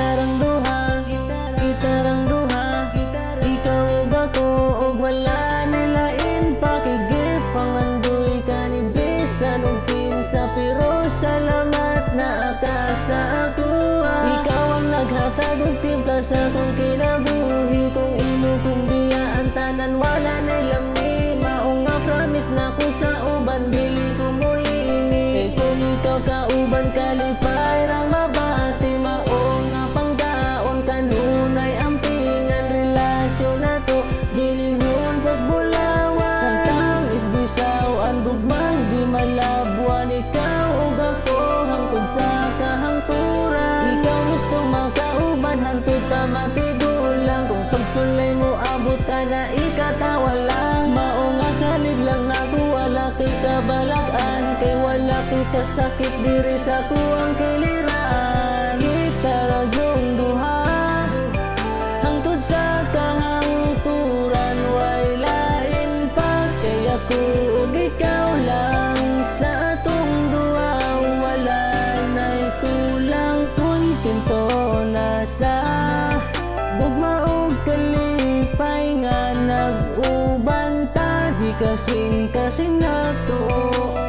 Gitarang duha, gitarang duha, ikaw ug ako ug wala nilain pakigip. Pangandoy ka ni bisan ug kinsa pero salamat na ka sa ako. Ikaw ang naghatag og timpla sa akong kinabuhi. Kung imo kong biyaan tanan wala na lami. Mao nga promise na ko sa uban dili ko muli ini. Kay kung ikaw kauban kalipay rang mabati. Mao nga pangdaon kanunay ampingan relasyon nato. Gilihon pas bulawan kantang isbisaw ang gugmang di malabuan. Ikaw ug ako hangtod sa kahangturan. Ikaw gusto makauban hangtod ta matigulang. Kung pagsulay mo abot ka na ikatawa lang. Mao nga salig lang ako wala kay kabalag-an. Kay wala kay kasakit diri sa kuwang kiliran. Kita ragyong duha hangtod sa kahangturan. Way lain pa kay ako ug ikaw lang. Sa atong duha wala na'y kulang. Kuntinto na sa gugma ug kalipay nga nag-uban ta. Di kasing nato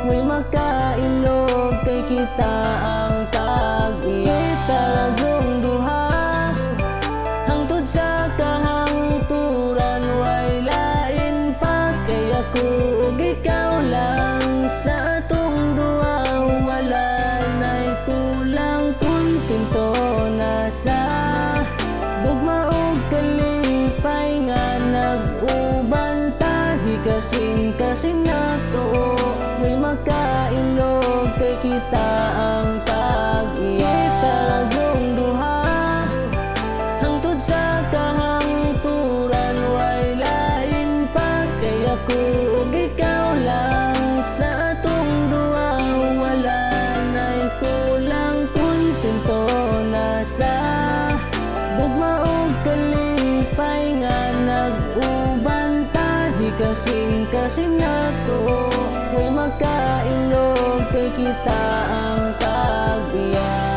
may makailog kay kita ang kita ragyong duha hangtod sa kahangturan. Way lain pa kay ako ug ikaw lang. Sa atong duha wala na'y kulang. Kuntinto na sa gugma ug kalipay nga nag-uban ta. Di kasing nato may makailog kay kita ang kita ragyong duha hangtod sa kahangturan. Way lain pa kay ako ug ikaw lang. Sa atong duha wala na'y kulang. Kuntinto na sa gugma ug kalipay nga nag-uban ta. Di kasing nato may makailog kay kita ang kagiya.